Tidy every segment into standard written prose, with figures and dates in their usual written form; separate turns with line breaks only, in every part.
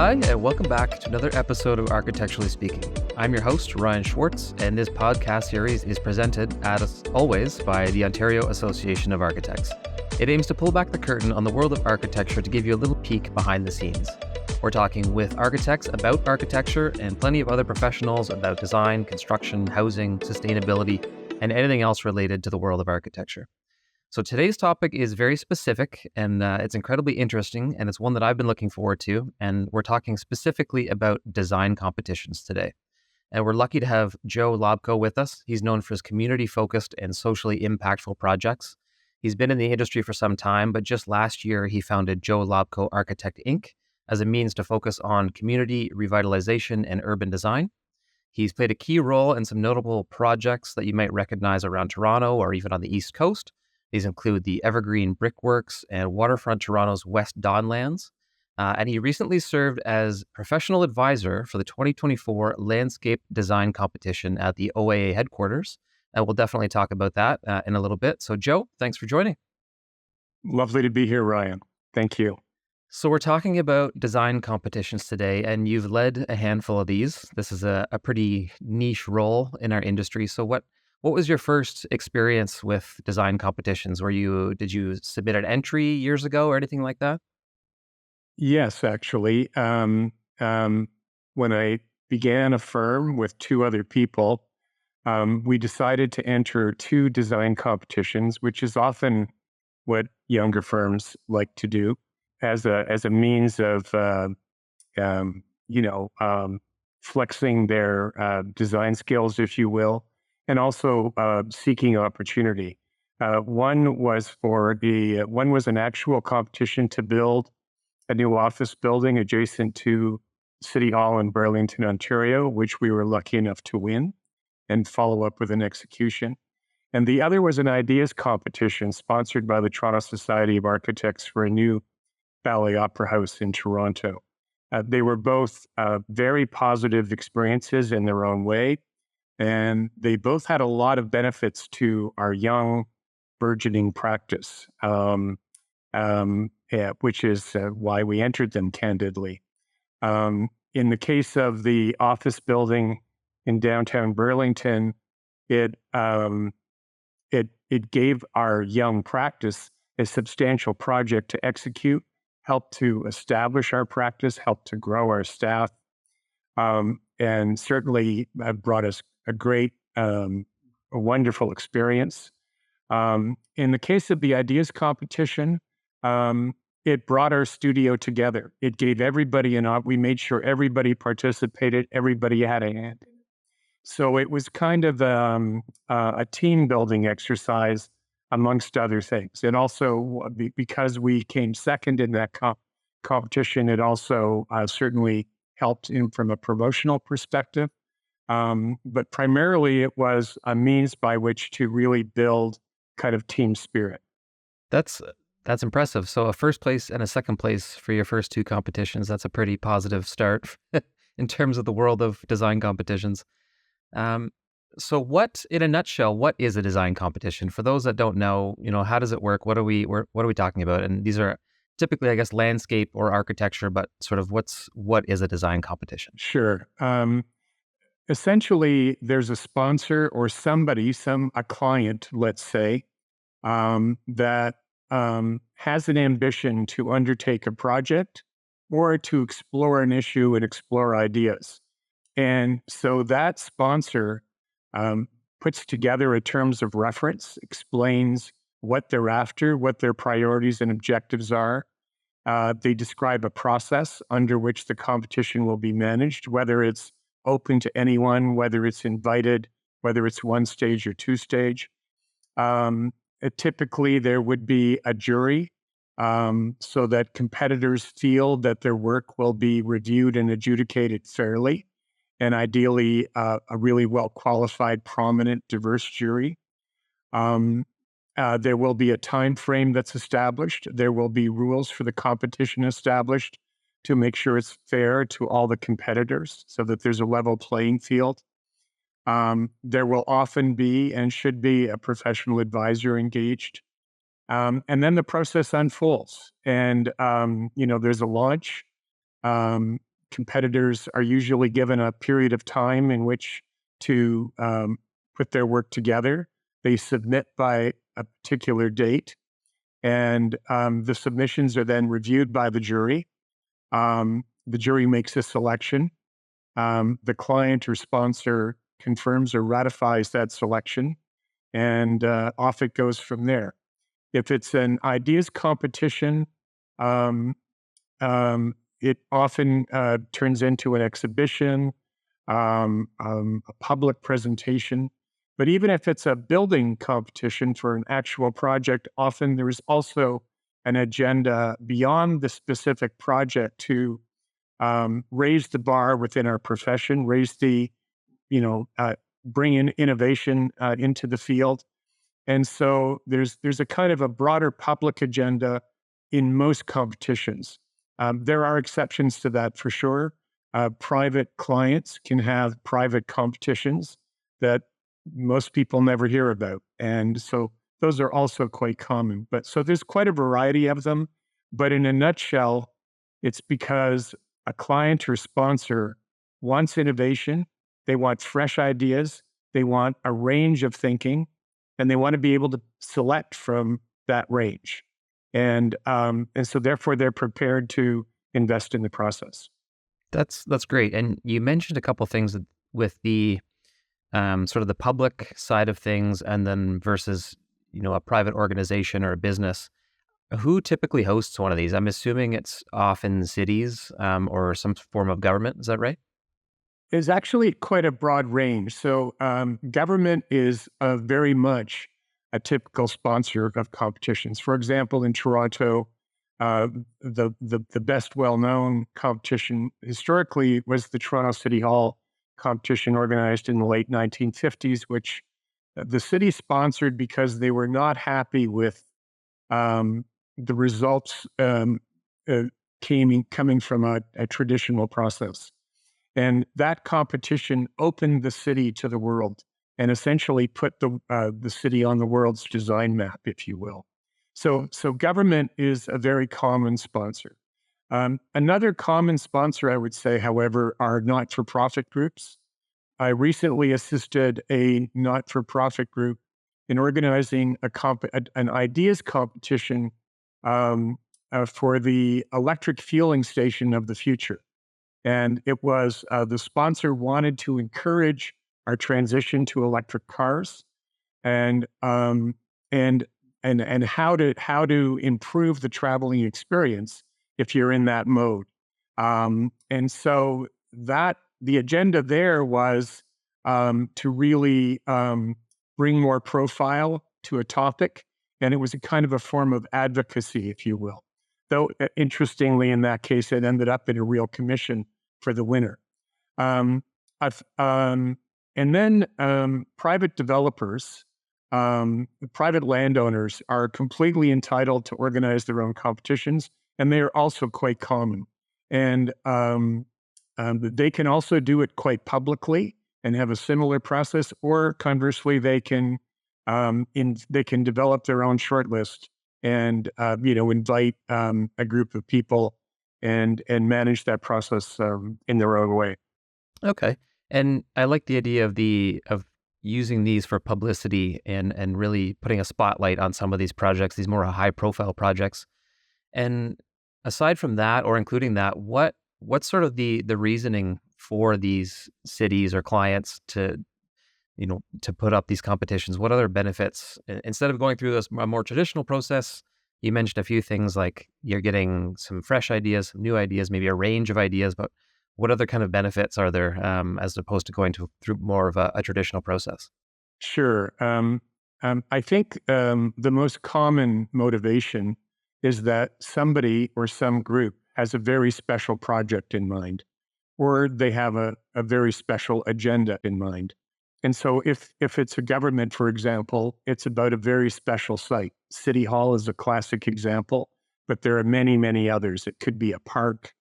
Hi, and welcome back to another episode of Architecturally Speaking. I'm your host, Ryan Schwartz, and this podcast series is presented, as always, by the Ontario Association of Architects. It aims to pull back the curtain on the world of architecture to give you a little peek behind the scenes. We're talking with architects about architecture and plenty of other professionals about design, construction, housing, sustainability, and anything else related to the world of architecture. So today's topic is very specific and it's incredibly interesting, and it's one that I've been looking forward to. And we're talking specifically about design competitions today. And we're lucky to have Joe Lobko with us. He's known for his community-focused and socially impactful projects. He's been in the industry for some time, but just last year he founded Joe Lobko Architect Inc. as a means to focus on community revitalization and urban design. He's played a key role in some notable projects that you might recognize around Toronto or even on the East Coast. These include the Evergreen Brickworks and Waterfront Toronto's West Don Lands. And he recently served as professional advisor for the 2024 Landscape Design Competition at the OAA headquarters. And we'll definitely talk about that in a little bit. So Joe, thanks for joining.
Lovely to be here, Ryan. Thank you.
So we're talking about design competitions today, and you've led a handful of these. This is a pretty niche role in our industry. So what was your first experience with design competitions? Did you submit an entry years ago or anything like that?
Yes, actually. When I began a firm with two other people, we decided to enter two design competitions, which is often what younger firms like to do as a means of flexing their design skills, if you will, and also seeking opportunity. One was an actual competition to build a new office building adjacent to City Hall in Burlington, Ontario, which we were lucky enough to win and follow up with an execution. And the other was an ideas competition sponsored by the Toronto Society of Architects for a new ballet opera house in Toronto. They were both very positive experiences in their own way, and they both had a lot of benefits to our young, burgeoning practice, which is why we entered them candidly. In the case of the office building in downtown Burlington, it gave our young practice a substantial project to execute, helped to establish our practice, helped to grow our staff, and certainly brought us a wonderful experience. In the case of the ideas competition, it brought our studio together. It gave everybody we made sure everybody participated, everybody had a hand. So it was kind of a team building exercise amongst other things. And also, because we came second in that competition, it also certainly helped from a promotional perspective. But primarily, it was a means by which to really build kind of team spirit.
That's impressive. So a first place and a second place for your first two competitions, that's a pretty positive start in terms of the world of design competitions. So in a nutshell, what is a design competition? For those that don't know, how does it work? What are we talking about? And these are typically, I guess, landscape or architecture, but sort of what is a design competition?
Sure. Essentially, there's a sponsor or a client, let's say, that has an ambition to undertake a project or to explore an issue and explore ideas. And so that sponsor puts together a terms of reference, explains what they're after, what their priorities and objectives are. They describe a process under which the competition will be managed, whether it's open to anyone, whether it's invited, whether it's one stage or two stage. Typically, there would be a jury so that competitors feel that their work will be reviewed and adjudicated fairly, and ideally a really well-qualified, prominent, diverse jury. There will be a time frame that's established. There will be rules for the competition established to make sure it's fair to all the competitors so that there's a level playing field. There will often be and should be a professional advisor engaged. And then the process unfolds. And, there's a launch. competitors are usually given a period of time in which to put their work together. They submit by a particular date, and the submissions are then reviewed by the jury. The jury makes a selection. The client or sponsor confirms or ratifies that selection, and off it goes from there. If it's an ideas competition, um, it often turns into an exhibition, a public presentation. But even if it's a building competition for an actual project, often there is also an agenda beyond the specific project to raise the bar within our profession, raise the, bring in innovation into the field. And so there's a kind of a broader public agenda in most competitions. There are exceptions to that for sure. Private clients can have private competitions that most people never hear about. And so those are also quite common. But so there's quite a variety of them. But in a nutshell, it's because a client or sponsor wants innovation, they want fresh ideas, they want a range of thinking, and they want to be able to select from that range. And so therefore they're prepared to invest in the process.
That's great. And you mentioned a couple things with the sort of the public side of things, and then versus a private organization or a business. Who typically hosts one of these? I'm assuming it's often cities or some form of government. Is that right?
It's actually quite a broad range. So government is very much a typical sponsor of competitions. For example, in Toronto, the best well-known competition historically was the Toronto City Hall competition organized in the late 1950s, which the city sponsored because they were not happy with the results coming from a traditional process. And that competition opened the city to the world and essentially put the city on the world's design map, if you will. So government is a very common sponsor. Another common sponsor, I would say, however, are not-for-profit groups. I recently assisted a not-for-profit group in organizing an ideas competition for the electric fueling station of the future. And it was the sponsor wanted to encourage our transition to electric cars, and and how to improve the traveling experience if you're in that mode. And so that the agenda there was to really bring more profile to a topic, and it was a kind of a form of advocacy, if you will. Though interestingly, in that case, it ended up in a real commission for the winner. Um, and then private developers, private landowners are completely entitled to organize their own competitions, and they are also quite common. And they can also do it quite publicly and have a similar process, or conversely, they can develop their own shortlist and invite a group of people and manage that process in their own way.
Okay. And I like the idea of using these for publicity and really putting a spotlight on some of these projects, these more high profile projects. And aside from that, or including that, what's sort of the reasoning for these cities or clients to put up these competitions? What other benefits, instead of going through this a more traditional process? You mentioned a few things like you're getting some fresh ideas, some new ideas, maybe a range of ideas, but what other kind of benefits are there as opposed to going through more of a traditional process?
Sure. I think the most common motivation is that somebody or some group has a very special project in mind, or they have a very special agenda in mind. And so if it's a government, for example, it's about a very special site. City Hall is a classic example, but there are many, many others. It could be a park.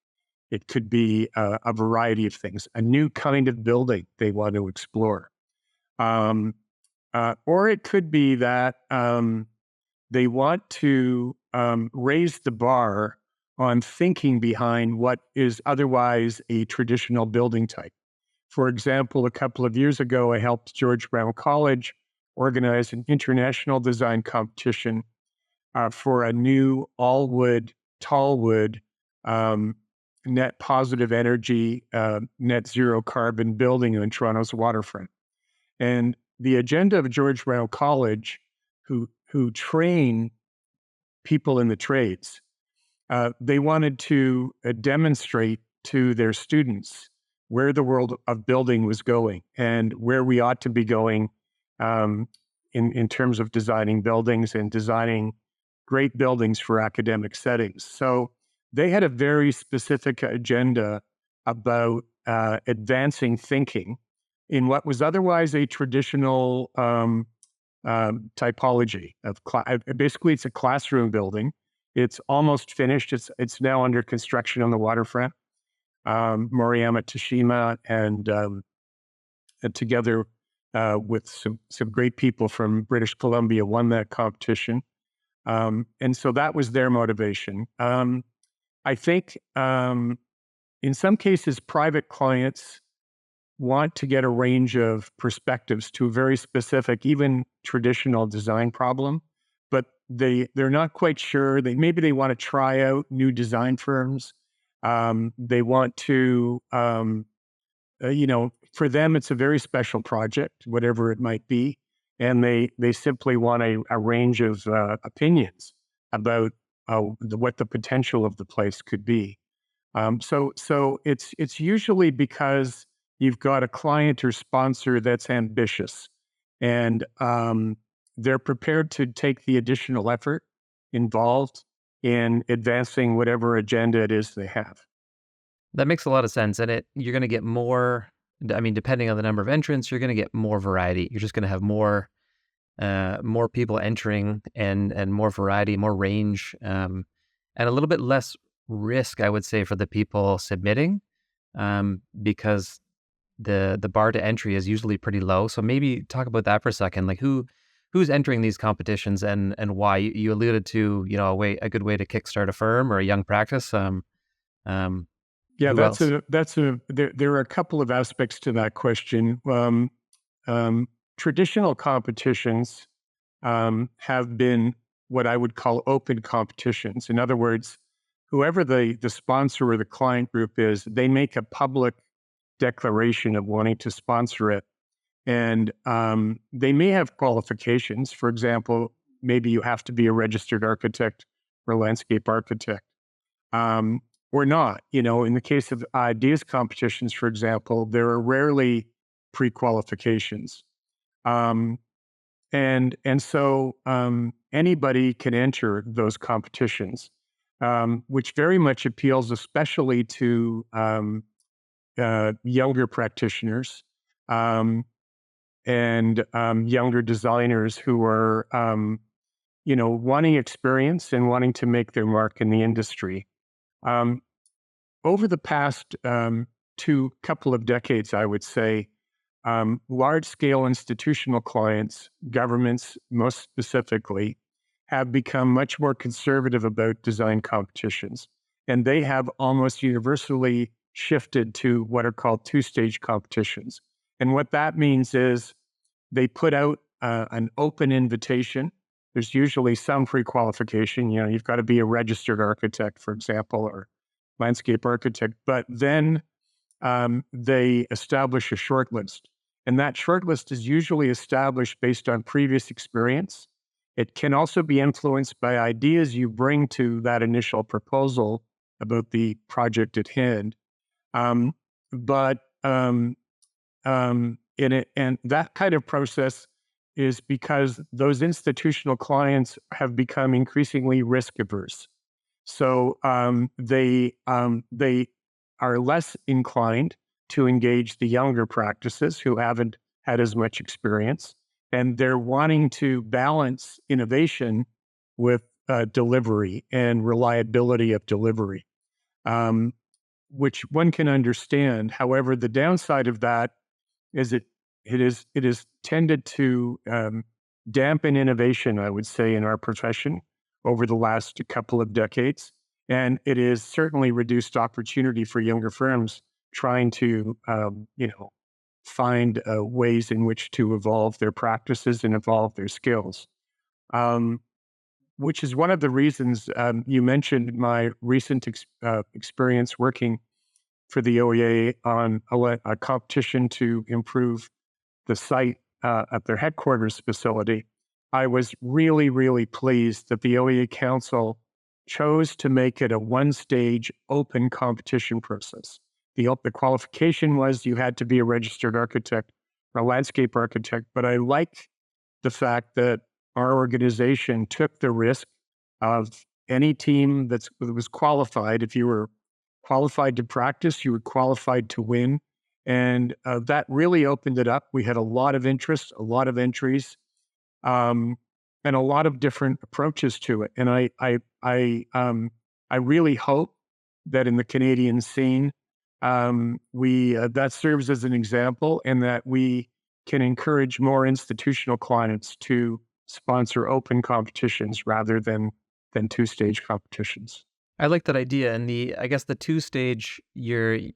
It could be a variety of things, a new kind of building they want to explore. Or it could be that they want to raise the bar on thinking behind what is otherwise a traditional building type. For example, a couple of years ago, I helped George Brown College organize an international design competition for a new all wood, tall wood, um, net positive energy, net zero carbon building in Toronto's waterfront. And the agenda of George Brown College, who train people in the trades, they wanted to demonstrate to their students where the world of building was going and where we ought to be going um, in terms of designing buildings and designing great buildings for academic settings. So they had a very specific agenda about advancing thinking in what was otherwise a traditional typology of basically it's a classroom building. It's almost finished. It's now under construction on the waterfront. Moriyama Tashima and together with some great people from British Columbia won that competition. And so that was their motivation. I think in some cases, private clients want to get a range of perspectives to a very specific, even traditional design problem, but they're not quite sure. Maybe they want to try out new design firms. They want to, for them, it's a very special project, whatever it might be, and they simply want a range of opinions about what the potential of the place could be. So it's usually because you've got a client or sponsor that's ambitious, and they're prepared to take the additional effort involved in advancing whatever agenda it is they have.
That makes a lot of sense, and you're gonna get more. I mean, depending on the number of entrants, you're gonna get more variety. You're just gonna have more people entering and more variety, more range, and a little bit less risk, I would say, for the people submitting, because the bar to entry is usually pretty low. So maybe talk about that for a second. Like who's entering these competitions and why? You alluded to, a good way to kickstart a firm or a young practice. Um,
Yeah,
who else?
there are a couple of aspects to that question. Um, Traditional competitions have been what I would call open competitions. In other words, whoever the sponsor or the client group is, they make a public declaration of wanting to sponsor it. And they may have qualifications. For example, maybe you have to be a registered architect or landscape architect, or not. In the case of ideas competitions, for example, there are rarely pre-qualifications. Um, and so anybody can enter those competitions, which very much appeals especially to younger practitioners um, and younger designers who are, wanting experience and wanting to make their mark in the industry. Um, Over the past two couple of decades, I would say, large-scale institutional clients, governments most specifically, have become much more conservative about design competitions. And they have almost universally shifted to what are called two-stage competitions. And what that means is they put out an open invitation. There's usually some pre-qualification. You've got to be a registered architect, for example, or landscape architect. But then they establish a short list. And that short list is usually established based on previous experience. It can also be influenced by ideas you bring to that initial proposal about the project at hand. Um, but in it, and that kind of process is because those institutional clients have become increasingly risk averse. So they are less inclined to engage the younger practices who haven't had as much experience, and they're wanting to balance innovation with delivery and reliability of delivery, um, which one can understand. However, the downside of that is it is tended to dampen innovation, I would say, in our profession over the last couple of decades. And it is certainly reduced opportunity for younger firms trying to, find ways in which to evolve their practices and evolve their skills. Um, which is one of the reasons you mentioned my recent experience working for the OEA on a competition to improve the site at their headquarters facility. I was really, really pleased that the OEA Council chose to make it a one-stage open competition process. The qualification was you had to be a registered architect or a landscape architect, but I like the fact that our organization took the risk of any team that was qualified. If you were qualified to practice, you were qualified to win. And that really opened it up. We had a lot of interest, a lot of entries, um, and a lot of different approaches to it. And I really hope that in the Canadian scene, we that serves as an example, and that we can encourage more institutional clients to sponsor open competitions rather than two-stage competitions.
I like that idea. And I guess the two stage, you're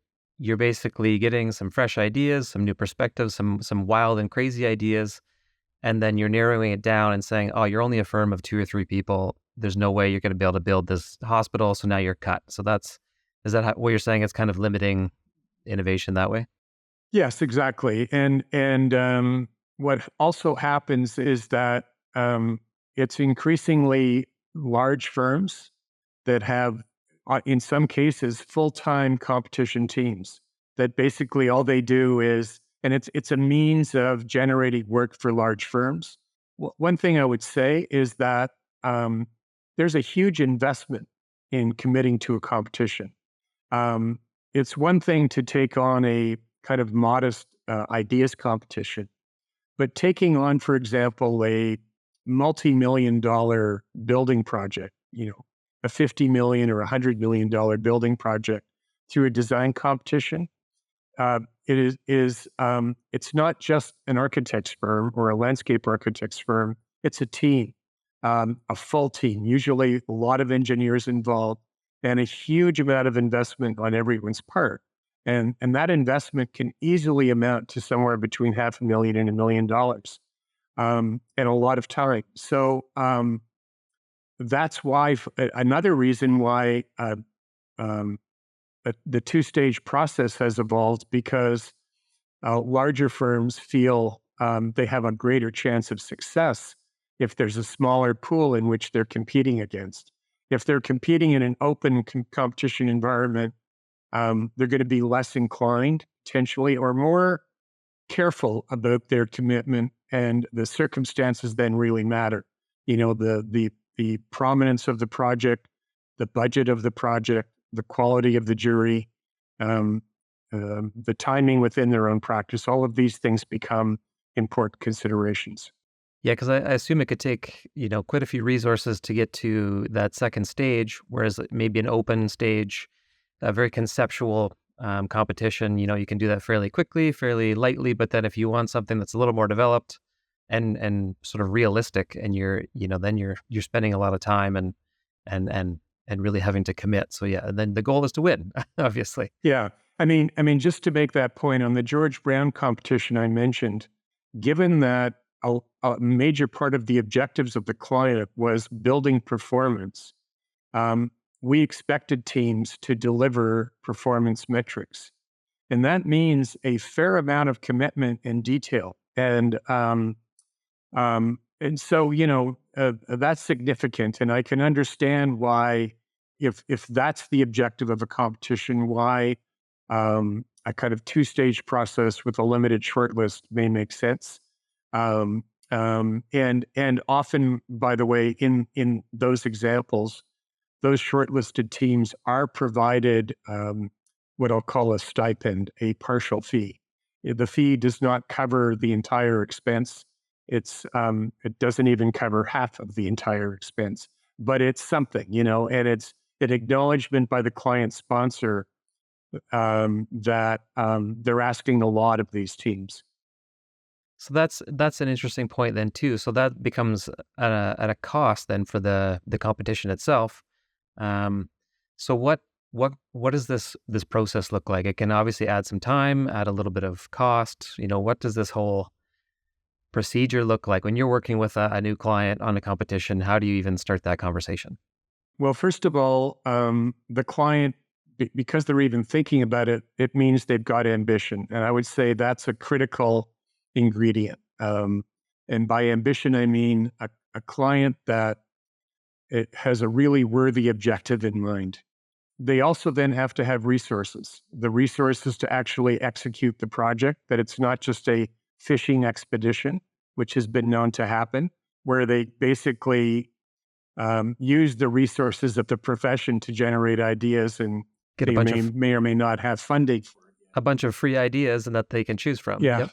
basically getting some fresh ideas, some new perspectives, some wild and crazy ideas, and then you're narrowing it down and saying, oh, you're only a firm of 2 or 3 people. There's no way you're going to be able to build this hospital. So now you're cut. So is that what you're saying? It's kind of limiting innovation that way?
Yes, exactly. What also happens is that it's increasingly large firms that have, in some cases, full-time competition teams that basically all they do is, and it's a means of generating work for large firms. One thing I would say is that um, there's a huge investment in committing to a competition. Um, it's one thing to take on a kind of modest ideas competition, but taking on, for example, a multi-million dollar building project, a 50 million or $100 million building project through a design competition, it's not just an architect's firm or a landscape architect's firm. It's a team, a full team, usually a lot of engineers involved, and a huge amount of investment on everyone's part. And that investment can easily amount to somewhere between $500,000 and $1 million, and a lot of time. So that's why another reason why um, the two-stage process has evolved, because larger firms feel they have a greater chance of success if there's a smaller pool in which they're competing against. If they're competing in an open competition environment, they're going to be less inclined, potentially, or more careful about their commitment, and the circumstances then really matter. The prominence of the project, the budget of the project, the quality of the jury, um, the timing within their own practice. All of these things become important considerations.
Yeah, because I assume it could take, quite a few resources to get to that second stage, whereas maybe an open stage, a very conceptual competition, you can do that fairly quickly, fairly lightly. But then if you want something that's a little more developed and sort of realistic, and then you're spending a lot of time and and and really having to commit. So yeah, and then the goal is to win, obviously.
Yeah. I mean, just to make that point on the George Brown competition I mentioned, given that a major part of the objectives of the client was building performance, um, we expected teams to deliver performance metrics. And that means a fair amount of commitment and detail. And so, that's significant. And I can understand why, if that's the objective of a competition, why a kind of two-stage process with a limited shortlist may make sense. And often, by the way, in those examples, those shortlisted teams are provided what I'll call a stipend, a partial fee. The fee does not cover the entire expense. It doesn't even cover half of the entire expense, but it's something, and it's an acknowledgement by the client sponsor that they're asking a lot of these teams.
So that's an interesting point then too. So that becomes at a cost then for the competition itself. Um, So what does this process look like? It can obviously add some time, add a little bit of cost. What does this whole procedure look like when you're working with a new client on a competition? How do you even start that conversation?
Well, first of all, the client, because they're even thinking about it, it means they've got ambition. And I would say that's a critical ingredient. And by ambition, I mean a client that it has a really worthy objective in mind. They also then have to have resources, the resources to actually execute the project, that it's not just a fishing expedition, which has been known to happen, where they basically use the resources of the profession to generate ideas, and
Get a
they
bunch of
may or may not have funding for it.
a bunch of free ideas and that they can choose from.
Yeah.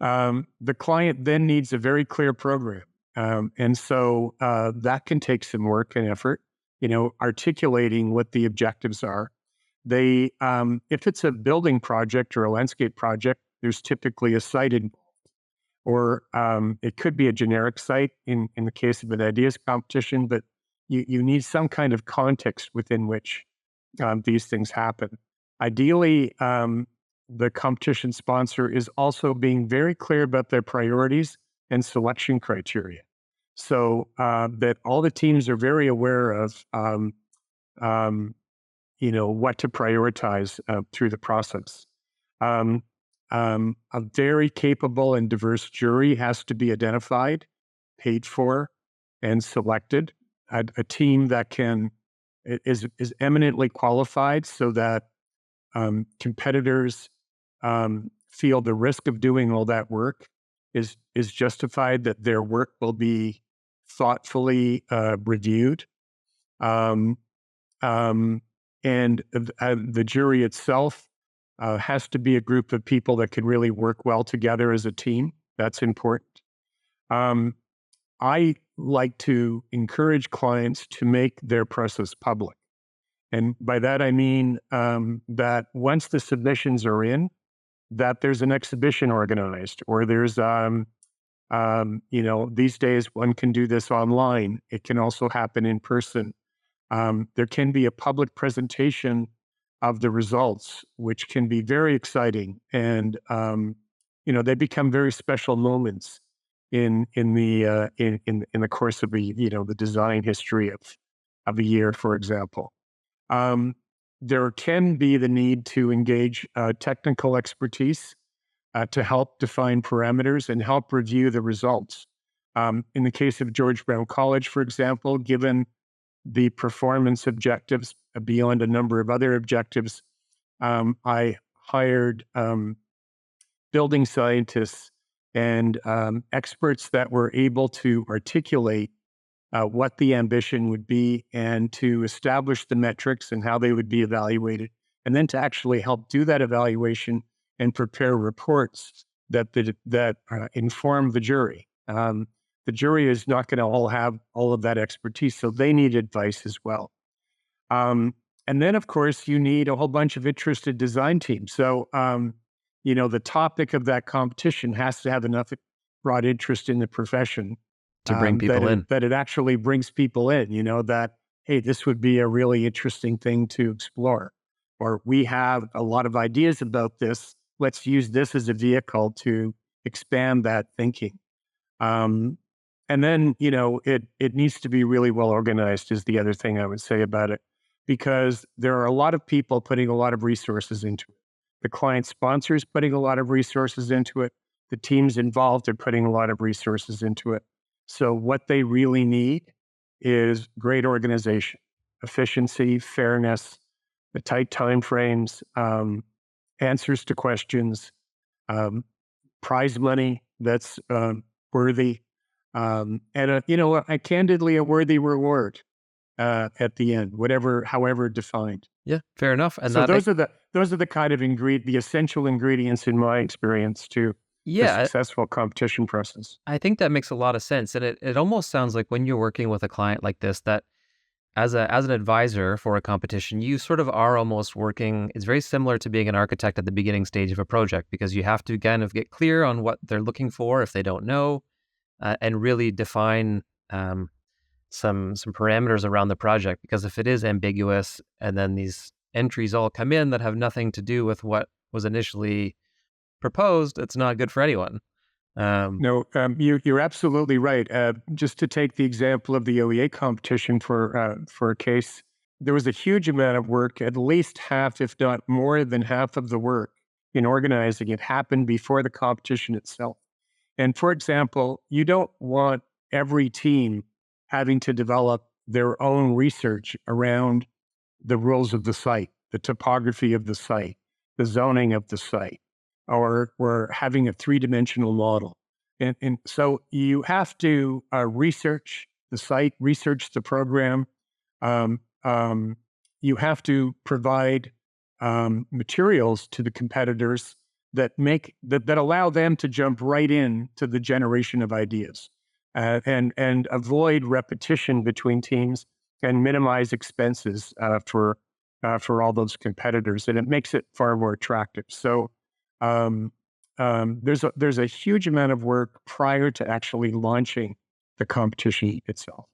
Yep.
The client then needs a very clear program. And so that can take some work and effort, articulating what the objectives are. If it's a building project or a landscape project, there's typically a site involved, or it could be a generic site in the case of an ideas competition, but you need some kind of context within which these things happen. Ideally, the competition sponsor is also being very clear about their priorities and selection criteria, so that all the teams are very aware of, um, what to prioritize through the process. Um, a very capable and diverse jury has to be identified, paid for, and selected. A team that is eminently qualified, so that competitors feel the risk of doing all that work is justified, that their work will be thoughtfully reviewed. Um, um, and the jury itself has to be a group of people that can really work well together as a team. That's important. Um, I like to encourage clients to make their process public. And by that, I mean that once the submissions are in, that there's an exhibition organized, or there's, these days one can do this online. It can also happen in person. There can be a public presentation of the results, which can be very exciting, and they become very special moments in the course of the design history of a year, for example. Um, there can be the need to engage technical expertise to help define parameters and help review the results. In the case of George Brown College, for example, given the performance objectives beyond a number of other objectives, I hired building scientists and experts that were able to articulate what the ambition would be, and to establish the metrics and how they would be evaluated, and then to actually help do that evaluation and prepare reports that inform the jury. The jury is not going to all have all of that expertise, so they need advice as well. And then, of course, you need a whole bunch of interested design teams. So, the topic of that competition has to have enough broad interest in the profession
To bring people in.
that it actually brings people in, that, hey, this would be a really interesting thing to explore. Or we have a lot of ideas about this. Let's use this as a vehicle to expand that thinking. And then, it needs to be really well organized is the other thing I would say about it, because there are a lot of people putting a lot of resources into it. The client sponsors putting a lot of resources into it. The teams involved are putting a lot of resources into it. So what they really need is great organization, efficiency, fairness, the tight timeframes, answers to questions, prize money that's worthy, and candidly, a worthy reward at the end, however defined.
Yeah, fair enough. And
So
that,
those are the kind of the essential ingredients in my experience to a
yeah,
successful competition process.
I think that makes a lot of sense. And it almost sounds like when you're working with a client like this, that as an advisor for a competition, you sort of are almost working. It's very similar to being an architect at the beginning stage of a project, because you have to kind of get clear on what they're looking for if they don't know, and really define some parameters around the project, because if it is ambiguous and then these entries all come in that have nothing to do with what was initially proposed, it's not good for anyone.
No, you're absolutely right. Just to take the example of the OEA competition for a case, there was a huge amount of work, at least half, if not more than half of the work in organizing it happened before the competition itself. And for example, you don't want every team having to develop their own research around the rules of the site, the topography of the site, the zoning of the site, or having a three-dimensional model. And so you have to research the site, research the program. Um, um, you have to provide materials to the competitors that allow them to jump right in to the generation of ideas, and avoid repetition between teams and minimize expenses for all those competitors, and it makes it far more attractive. So um, there's a huge amount of work prior to actually launching the competition itself.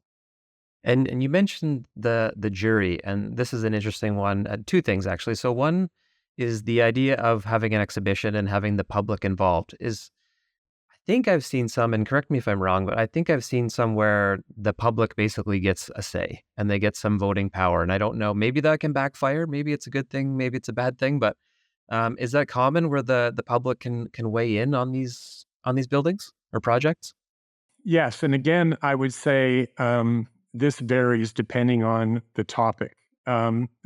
And you mentioned the jury, and this is an interesting one. Two things actually. So one is the idea of having an exhibition and having the public involved. Is I think I've seen some, and correct me if I'm wrong, but I think I've seen some where the public basically gets a say and they get some voting power. And I don't know, maybe that can backfire. Maybe it's a good thing. Maybe it's a bad thing. But is that common where the public can weigh in on these buildings or projects?
Yes, and again, I would say this varies depending on the topic.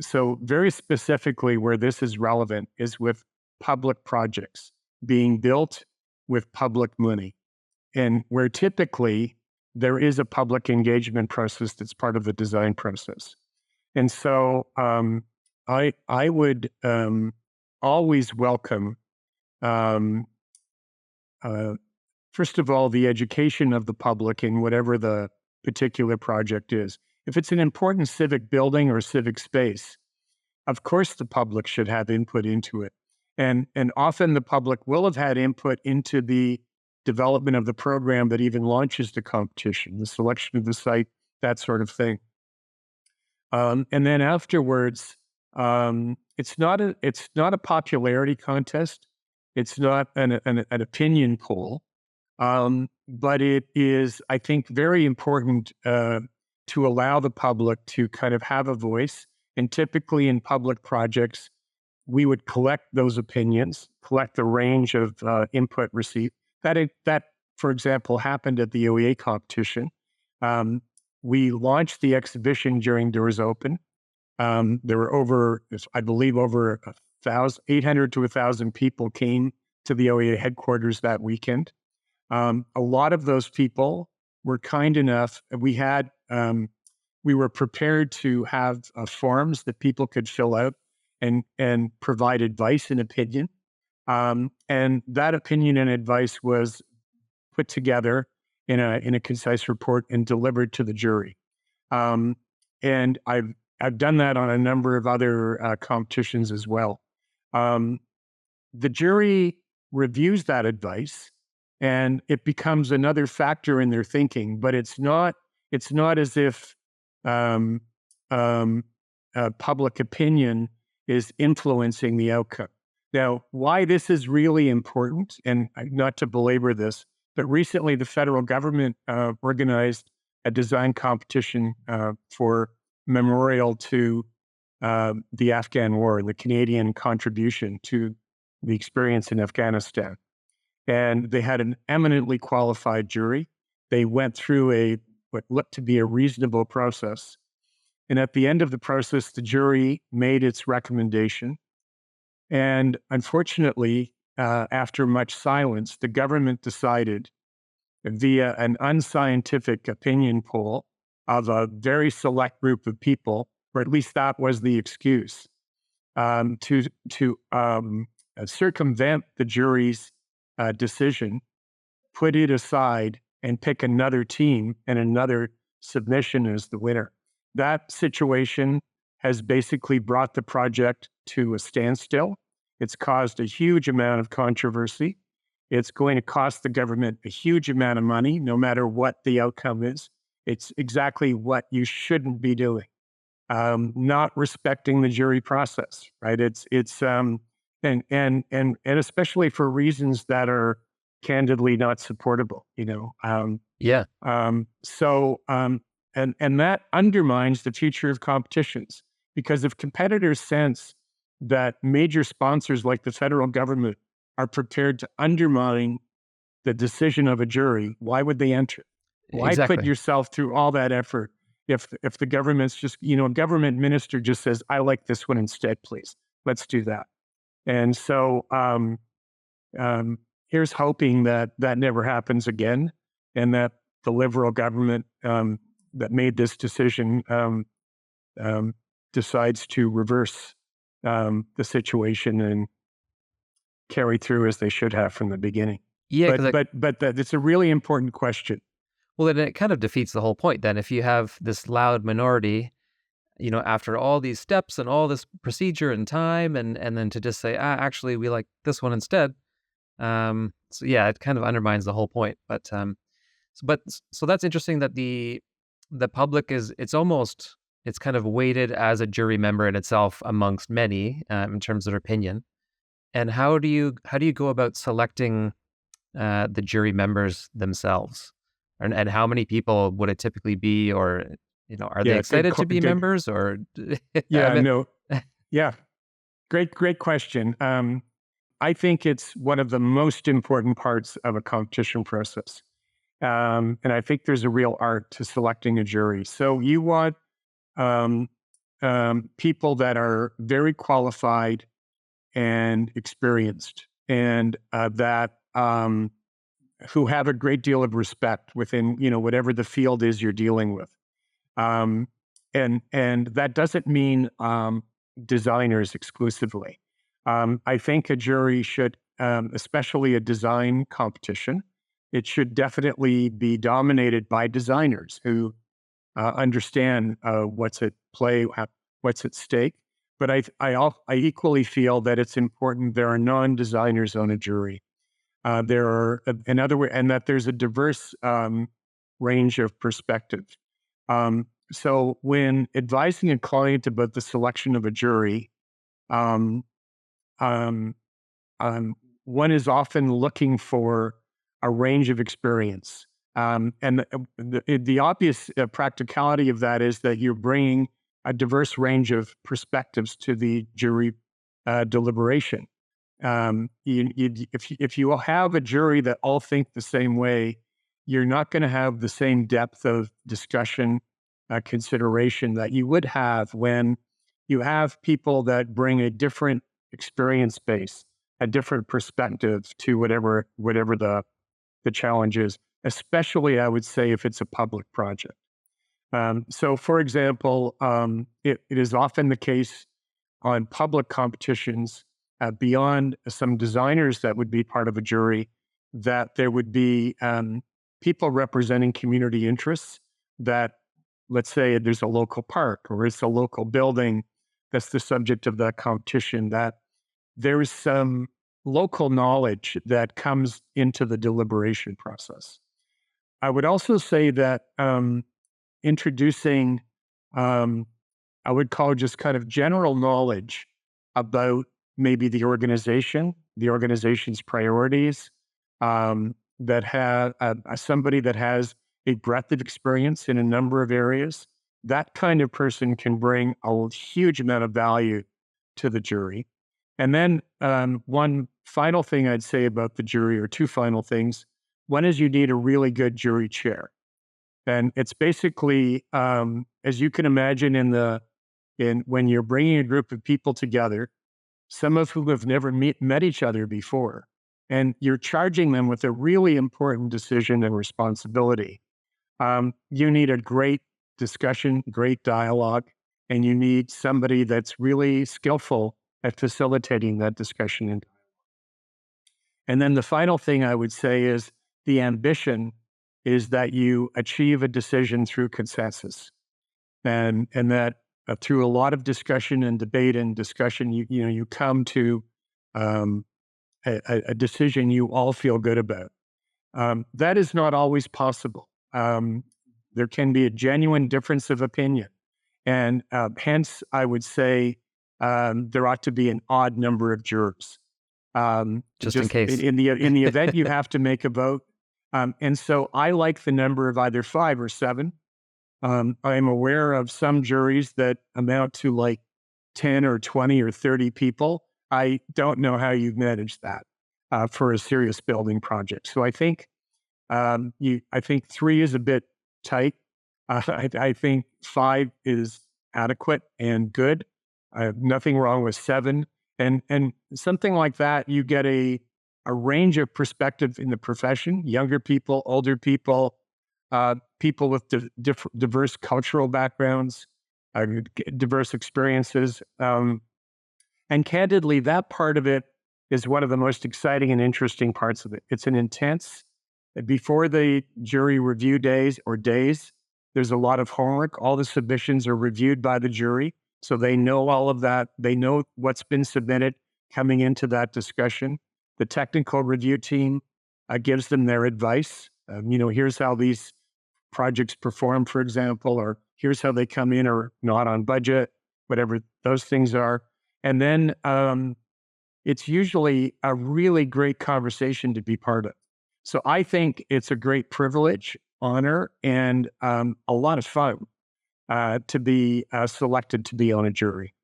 So very specifically, where this is relevant is with public projects being built with public money, and where typically there is a public engagement process that's part of the design process. And so I would always welcome, um, uh, first of all, the education of the public in whatever the particular project is. If it's an important civic building or civic space, of course the public should have input into it. And often the public will have had input into the development of the program that even launches the competition, the selection of the site, that sort of thing. And then afterwards, it's not a popularity contest. It's not an opinion poll, but it is, I think, very important to allow the public to kind of have a voice. And typically in public projects, we would collect those opinions, collect the range of input received. That, for example, happened at the OEA competition. Um, we launched the exhibition during Doors Open. There were I believe, over 800 to 1,000 people came to the OEA headquarters that weekend. A lot of those people were kind enough. We were prepared to have forms that people could fill out and provide advice and opinion. And that opinion and advice was put together in a concise report and delivered to the jury. Um, and I've done that on a number of other competitions as well. Um, the jury reviews that advice, and it becomes another factor in their thinking. But it's not as if um, um, public opinion is influencing the outcome. Now, why this is really important, and not to belabor this, but recently the federal government organized a design competition for memorial to the Afghan War, the Canadian contribution to the experience in Afghanistan. And they had an eminently qualified jury. They went through what looked to be a reasonable process. And at the end of the process, the jury made its recommendation. And unfortunately, after much silence, the government decided via an unscientific opinion poll of a very select group of people, or at least that was the excuse, to circumvent the jury's decision, put it aside, and pick another team and another submission as the winner. That situation has basically brought the project to a standstill. It's caused a huge amount of controversy. It's going to cost the government a huge amount of money, no matter what the outcome is. It's exactly what you shouldn't be doing. Not respecting the jury process, right? And especially for reasons that are candidly not supportable, you know.
Yeah,
So and that undermines the future of competitions, because if competitors sense that major sponsors like the federal government are prepared to undermine the decision of a jury, why would they enter? Why put
exactly.
yourself through all that effort if the government's just, you know, a government minister just says, I like this one instead, please. Let's do that. And so um, here's hoping that that never happens again, and that the Liberal government that made this decision um, decides to reverse the situation and carry through as they should have from the beginning.
Yeah,
But
because
it's a really important question.
well, then it kind of defeats the whole point. Then, if you have this loud minority, after all these steps and all this procedure and time, and then to just say, actually, we like this one instead. So yeah, it kind of undermines the whole point. So that's interesting that the public it's kind of weighted as a jury member in itself amongst many in terms of their opinion. And how do you go about selecting the jury members themselves? And how many people would it typically be, or are they
Yeah,
excited to be
good.
members, or I
Yeah,
mean,
no, yeah, great question. I think it's one of the most important parts of a competition process. And I think there's a real art to selecting a jury. So you want um, people that are very qualified and experienced, and that who have a great deal of respect within, you know, whatever the field is you're dealing with. Um, and that doesn't mean designers exclusively. I think a jury should, especially a design competition, it should definitely be dominated by designers who understand what's at play, what's at stake. But I equally feel that it's important there are non-designers on a jury. There are, in other words, and that there's a diverse range of perspective. So when advising a client about the selection of a jury, um, um, one is often looking for a range of experience. And the obvious practicality of that is that you're bringing a diverse range of perspectives to the jury deliberation. If you have a jury that all think the same way, you're not going to have the same depth of discussion, consideration that you would have when you have people that bring a different experience base, a different perspective to whatever the challenge is. Especially, I would say, if it's a public project. So, for example, it is often the case on public competitions, beyond some designers that would be part of a jury, that there would be people representing community interests. That, let's say, there's a local park or it's a local building that's the subject of that competition, that there's some local knowledge that comes into the deliberation process. I would also say that introducing, um, I would call just kind of general knowledge about maybe the organization's priorities, that have somebody that has a breadth of experience in a number of areas. That kind of person can bring a huge amount of value to the jury. And then one final thing I'd say about the jury, or two final things. One is you need a really good jury chair. And it's basically, as you can imagine, in when you're bringing a group of people together, some of whom have never met each other before, and you're charging them with a really important decision and responsibility. You need a great discussion, great dialogue, and you need somebody that's really skillful at facilitating that discussion. And then the final thing I would say is the ambition is that you achieve a decision through consensus, and that through a lot of discussion and debate and discussion, you come to um, a decision you all feel good about. That is not always possible. There can be a genuine difference of opinion. And hence, I would say there ought to be an odd number of jurors.
Just in case.
in the event you have to make a vote. And so I like the number of either 5 or 7. I'm aware of some juries that amount to like 10 or 20 or 30 people. I don't know how you've managed that for a serious building project. So I think I think 3 is a bit tight. I think 5 is adequate and good. I have nothing wrong with 7, and something like that. You get a range of perspective in the profession: younger people, older people, people with diverse cultural backgrounds, diverse experiences. And candidly, that part of it is one of the most exciting and interesting parts of it. It's an intense, before the jury review days, there's a lot of homework. All the submissions are reviewed by the jury. So they know all of that. They know what's been submitted coming into that discussion. The technical review team gives them their advice. Here's how these projects perform, for example, or here's how they come in or not on budget, whatever those things are. And then it's usually a really great conversation to be part of. So I think it's a great privilege, honor, and a lot of fun to be selected to be on a jury.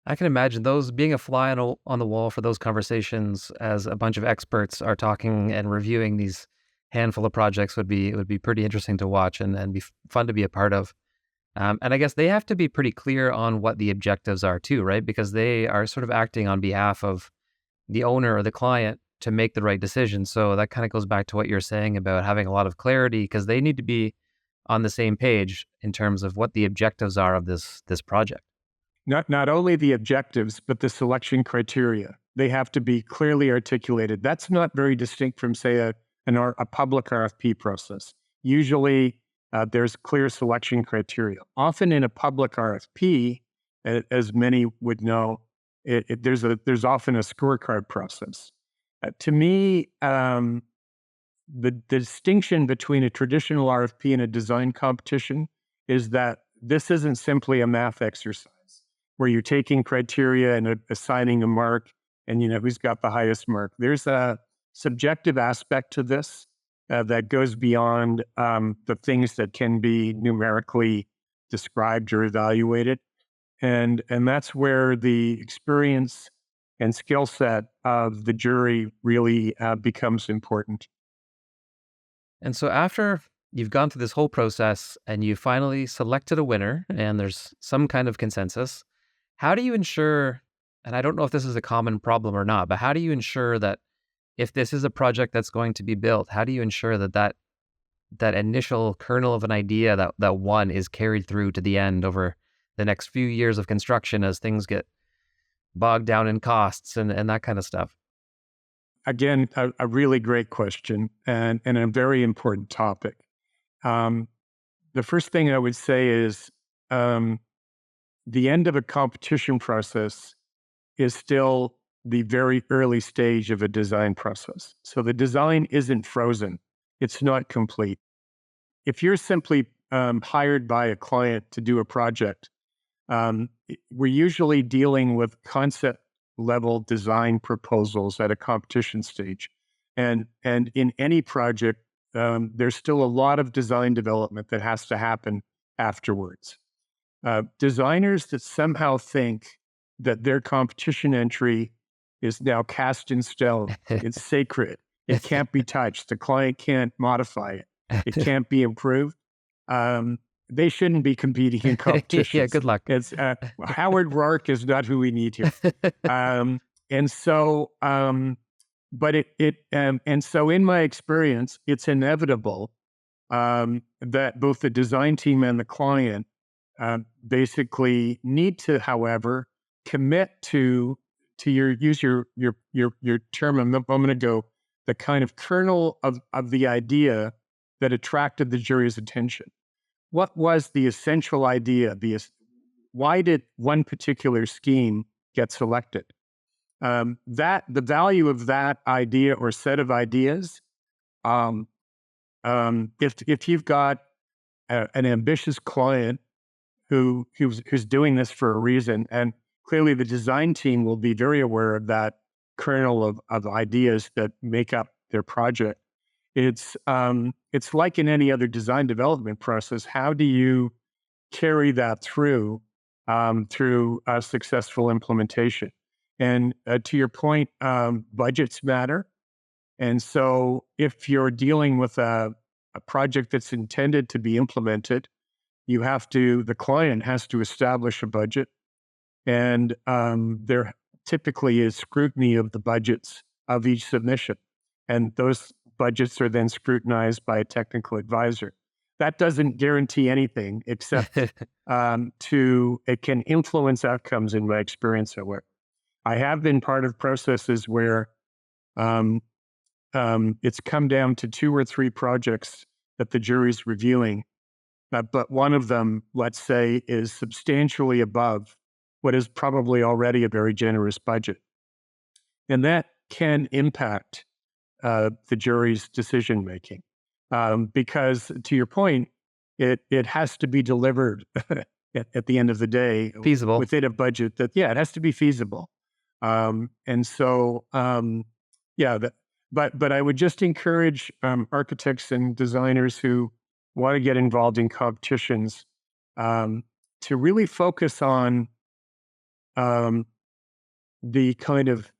I can imagine those being a fly on the wall for those conversations as a bunch of experts are talking and reviewing these handful of projects would be pretty interesting to watch and be fun to be a part of. And I guess they have to be pretty clear on what the objectives are too, right? Because they are sort of acting on behalf of the owner or the client to make the right decision. So that kind of goes back to what you're saying about having a lot of clarity, because they need to be on the same page in terms of what the objectives are of this project.
Not only the objectives, but the selection criteria. They have to be clearly articulated. That's not very distinct from, say, a public RFP process. Usually, there's clear selection criteria. Often in a public RFP, as many would know, there's often a scorecard process. To me, the distinction between a traditional RFP and a design competition is that this isn't simply a math exercise where you're taking criteria and assigning a mark and who's got the highest mark. There's a subjective aspect to this that goes beyond the things that can be numerically described or evaluated. And that's where the experience and skill set of the jury really becomes important.
And so after you've gone through this whole process and you finally selected a winner and there's some kind of consensus, how do you ensure, and I don't know if this is a common problem or not, but how do you ensure that if this is a project that's going to be built, how do you ensure that initial kernel of an idea that won is carried through to the end over the next few years of construction as things get bogged down in costs and that kind of stuff?
Again, a really great question and a very important topic. The first thing I would say is the end of a competition process is still the very early stage of a design process. So the design isn't frozen. It's not complete. If you're simply hired by a client to do a project, we're usually dealing with concept level design proposals at a competition stage. And in any project, there's still a lot of design development that has to happen afterwards. Designers that somehow think that their competition entry is now cast in stone, it's sacred, it can't be touched, the client can't modify it, it can't be improved, they shouldn't be competing in competitions.
Yeah, good luck.
It's Howard Rourke is not who we need here. And so in my experience, it's inevitable that both the design team and the client basically need to, however, commit to your term a moment ago, the kind of kernel of the idea that attracted the jury's attention. What was the essential idea? Why did one particular scheme get selected? The value of that idea or set of ideas, if you've got an ambitious client who's doing this for a reason. And clearly the design team will be very aware of that kernel of ideas that make up their project. It's like in any other design development process. How do you carry that through a successful implementation? And to your point, budgets matter. And so if you're dealing with a project that's intended to be implemented, the client has to establish a budget, and there typically is scrutiny of the budgets of each submission. And those budgets are then scrutinized by a technical advisor. That doesn't guarantee anything except it can influence outcomes in my experience at work. I have been part of processes where it's come down to 2 or 3 projects that the jury's reviewing, but one of them, let's say, is substantially above what is probably already a very generous budget. And that can impact the jury's decision making. Because to your point, it has to be delivered at the end of the day
Feasible.
within a budget it has to be feasible. And so, but I would just encourage architects and designers who want to get involved in competitions to really focus on the kind of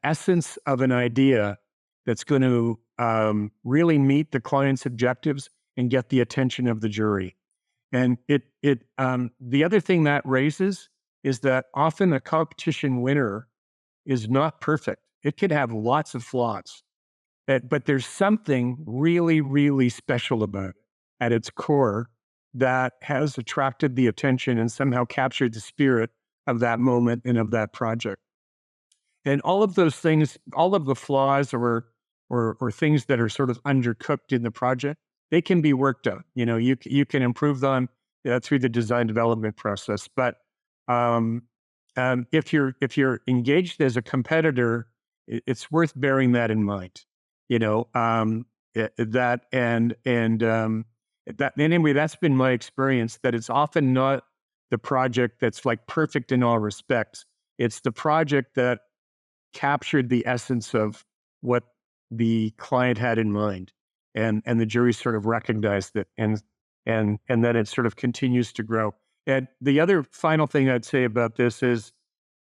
essence of an idea that's going to really meet the client's objectives and get the attention of the jury. And the other thing that raises is that often a competition winner is not perfect. It could have lots of flaws, but there's something really, really special about it at its core that has attracted the attention and somehow captured the spirit of that moment and of that project. And all of those things, all of the flaws or things that are sort of undercooked in the project, they can be worked out. You can improve them through the design development process. But if you're engaged as a competitor, it's worth bearing that in mind. Anyway, that's been my experience, that it's often not the project that's like perfect in all respects. It's the project that captured the essence of what the client had in mind, and the jury sort of recognized it, and then it sort of continues to grow. And the other final thing I'd say about this is,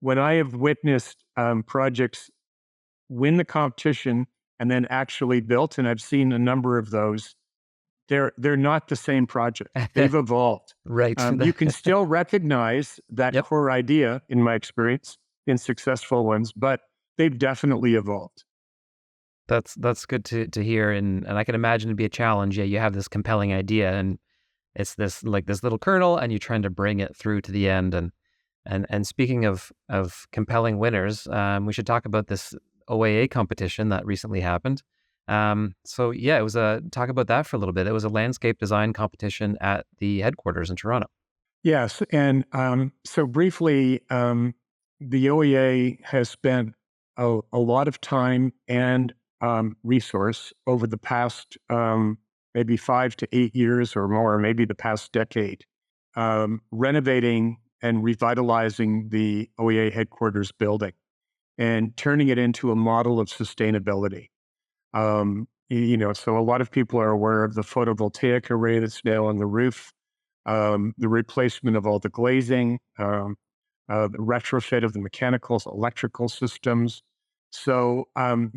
when I have witnessed projects win the competition and then actually built, and I've seen a number of those, they're not the same project. They've evolved.
Right.
You can still recognize that core idea, in my experience, in successful ones, but they've definitely evolved.
That's good to hear, and I can imagine it'd be a challenge. Yeah, you have this compelling idea, and it's this little kernel, and you're trying to bring it through to the end. And speaking of compelling winners, we should talk about this OAA competition that recently happened. So yeah, it was talk about that for a little bit. It was a landscape design competition at the headquarters in Toronto.
Yes, and so briefly, the OEA has spent a lot of time and resource over the past maybe 5 to 8 years or more, maybe the past decade, renovating and revitalizing the OEA headquarters building and turning it into a model of sustainability. So a lot of people are aware of the photovoltaic array that's now on the roof, the replacement of all the glazing, the retrofit of the mechanical, electrical systems. So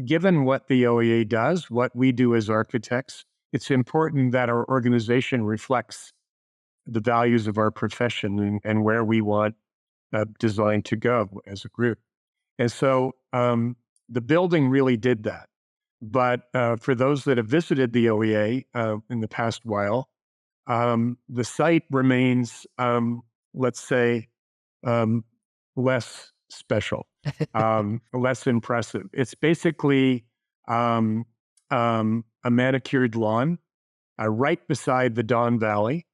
given what the OEA does, what we do as architects, it's important that our organization reflects the values of our profession and where we want design to go as a group. And so the building really did that. But for those that have visited the OEA in the past while, the site remains, let's say, less special, less impressive. It's basically a manicured lawn right beside the Don Valley.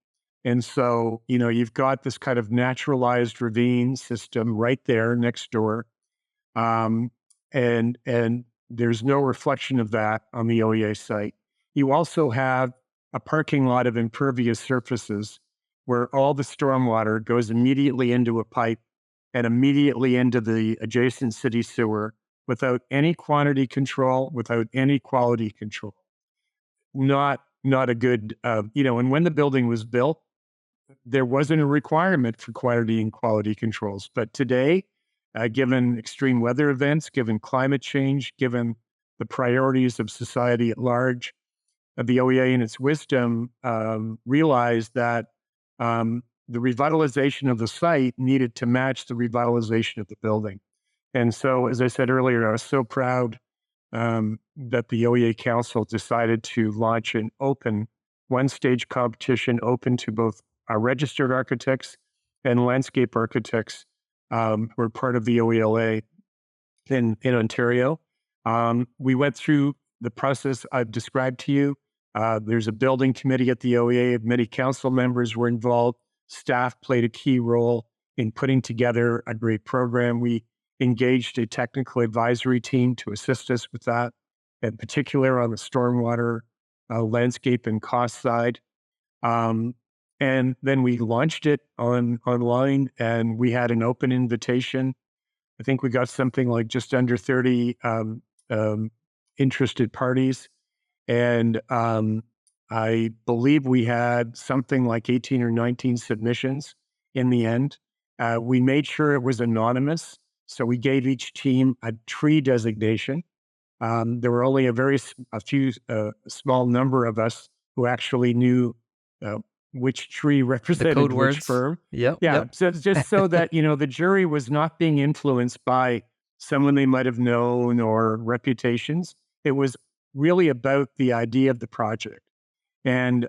And so, you've got this kind of naturalized ravine system right there next door. And there's no reflection of that on the OEA site. You also have a parking lot of impervious surfaces where all the stormwater goes immediately into a pipe and immediately into the adjacent city sewer without any quantity control, without any quality control. Not a good, and when the building was built, there wasn't a requirement for quantity and quality controls. But today, given extreme weather events, given climate change, given the priorities of society at large, the OEA in its wisdom realized that the revitalization of the site needed to match the revitalization of the building. And so, as I said earlier, I was so proud that the OEA Council decided to launch an open one-stage competition open to both our registered architects and landscape architects who are part of the OELA in Ontario. We went through the process I've described to you. There's a building committee at the OEA. Many council members were involved. Staff played a key role in putting together a great program. We engaged a technical advisory team to assist us with that, in particular on the stormwater landscape and cost side. And then we launched it online, and we had an open invitation. I think we got something like just under 30 interested parties. And I believe we had something like 18 or 19 submissions in the end. We made sure it was anonymous. So we gave each team a tree designation. There were only a few small number of us who actually knew which tree
The
represented
code
which
words.
firm.
Yep.
Yeah,
Yep.
so it's just so that, the jury was not being influenced by someone they might have known or reputations. It was really about the idea of the project. And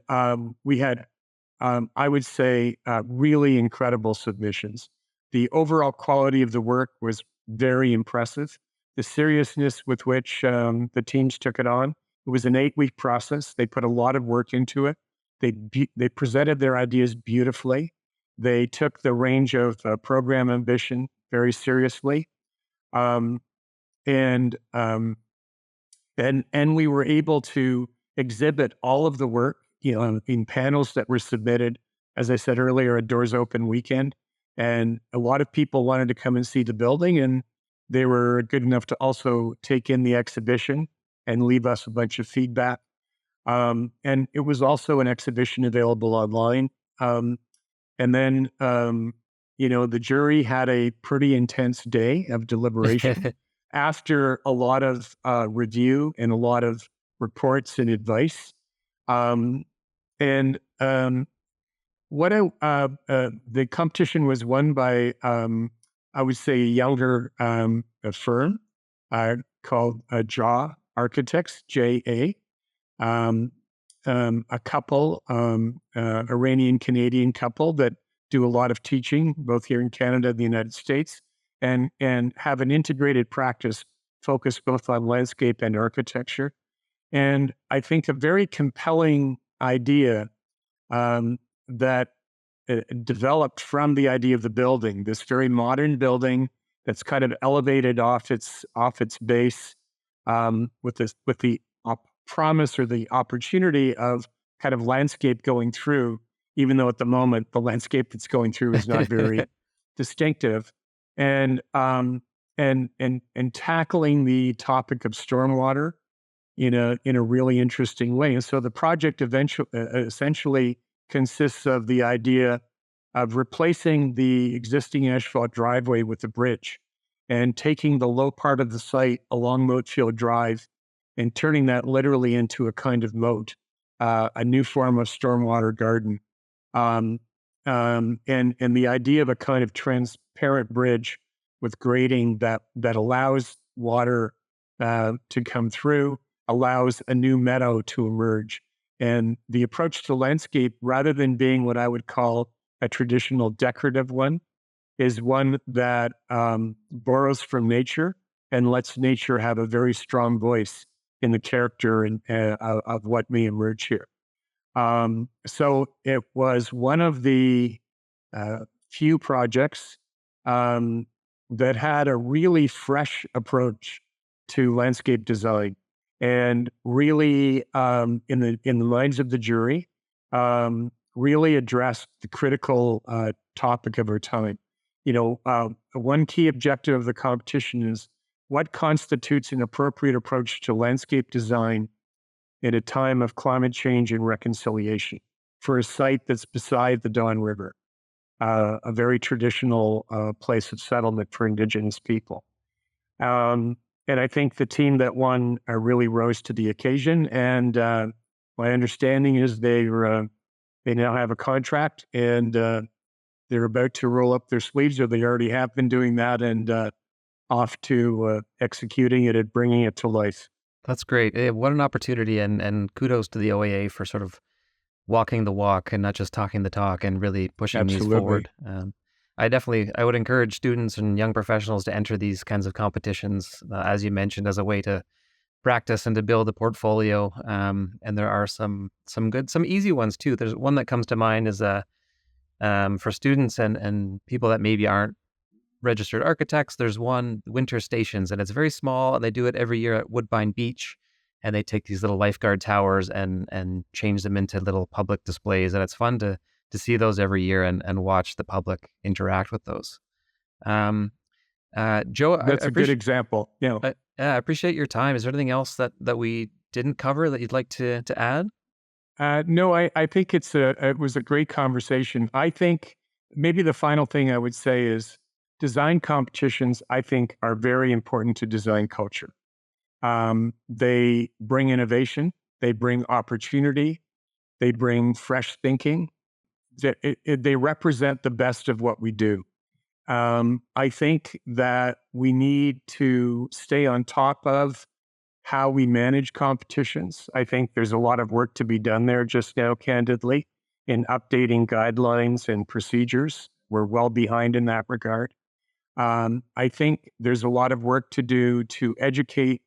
we had, I would say, really incredible submissions. The overall quality of the work was very impressive. The seriousness with which the teams took it on, it was an 8-week process. They put a lot of work into it. They presented their ideas beautifully. They took the range of program ambition very seriously. Um, and we were able to exhibit all of the work, in panels that were submitted. As I said earlier, a doors open weekend, and a lot of people wanted to come and see the building, and they were good enough to also take in the exhibition and leave us a bunch of feedback. And it was also an exhibition available online. And then, the jury had a pretty intense day of deliberation after a lot of review and a lot of reports and advice. Um, and the competition was won by, I would say, a younger a firm called JA Architects, JA. A couple, Iranian-Canadian couple that do a lot of teaching, both here in Canada and the United States, and have an integrated practice focused both on landscape and architecture. And I think a very compelling idea that developed from the idea of the building, this very modern building that's kind of elevated off its base with the promise or the opportunity of kind of landscape going through, even though at the moment the landscape that's going through is not very distinctive, and tackling the topic of stormwater in a really interesting way. And so the project essentially consists of the idea of replacing the existing asphalt driveway with a bridge and taking the low part of the site along Moatfield Drive and turning that literally into a kind of moat, a new form of stormwater garden. And the idea of a kind of transparent bridge with grading that allows water to come through, allows a new meadow to emerge. And the approach to landscape, rather than being what I would call a traditional decorative one, is one that borrows from nature and lets nature have a very strong voice in the character and of what may emerge here. So it was one of the few projects that had a really fresh approach to landscape design. and really, in the minds of the jury, really addressed the critical topic of our time. One key objective of the competition is what constitutes an appropriate approach to landscape design in a time of climate change and reconciliation for a site that's beside the Don River, a very traditional place of settlement for Indigenous people. And I think the team that won really rose to the occasion. And my understanding is they now have a contract, and they're about to roll up their sleeves, or they already have been doing that, and off to executing it and bringing it to life.
That's great. What an opportunity, and kudos to the OAA for sort of walking the walk and not just talking the talk and really pushing these forward. I would encourage students and young professionals to enter these kinds of competitions, as you mentioned, as a way to practice and to build a portfolio. And there are some easy ones too. There's one that comes to mind is for students and people that maybe aren't registered architects. There's one, winter stations, and it's very small, and they do it every year at Woodbine Beach. And they take these little lifeguard towers and change them into little public displays. And it's fun to see those every year and watch the public interact with those. Joe,
That's a good example.
I appreciate your time. Is there anything else that we didn't cover that you'd like to add?
No, I think it was a great conversation. I think maybe the final thing I would say is design competitions, I think, are very important to design culture. They bring innovation, they bring opportunity, they bring fresh thinking. They represent the best of what we do. I think that we need to stay on top of how we manage competitions. I think there's a lot of work to be done there just now, candidly, in updating guidelines and procedures. We're well behind in that regard. I think there's a lot of work to do to educate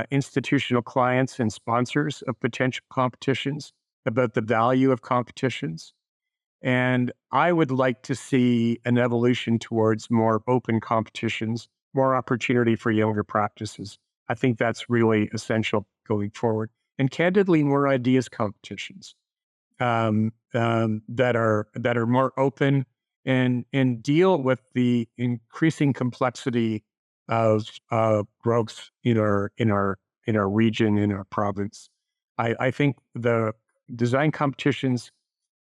institutional clients and sponsors of potential competitions about the value of competitions. And I would like to see an evolution towards more open competitions, more opportunity for younger practices. I think that's really essential going forward. And candidly, more ideas competitions that are more open and deal with the increasing complexity of growth in our region, in our province. I think the design competitions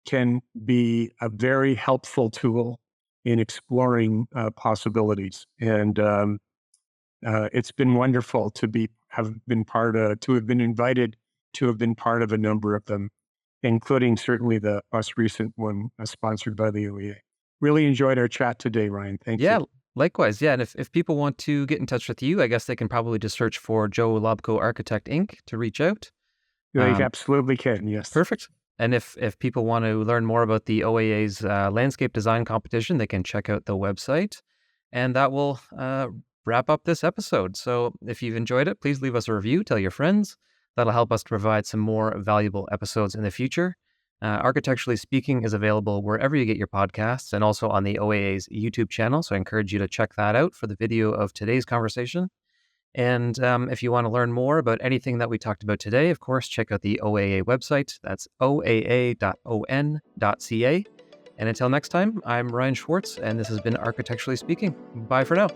can be a very helpful tool in exploring possibilities, and it's been wonderful to have been invited to have been part of a number of them, including certainly the most recent one sponsored by the OEA. Really enjoyed our chat today, Ryan. Thank you.
Likewise. Yeah. And if people want to get in touch with you, I guess they can probably just search for Joe Lobko Architect Inc. to reach out.
They absolutely can. Yes.
Perfect. And if people want to learn more about the OAA's landscape design competition, they can check out the website. And that will wrap up this episode. So if you've enjoyed it, please leave us a review, tell your friends. That'll help us to provide some more valuable episodes in the future. Architecturally Speaking is available wherever you get your podcasts and also on the OAA's YouTube channel. So I encourage you to check that out for the video of today's conversation. And if you want to learn more about anything that we talked about today, of course, check out the OAA website. That's oaa.on.ca. And until next time, I'm Ryan Schwartz, and this has been Architecturally Speaking. Bye for now.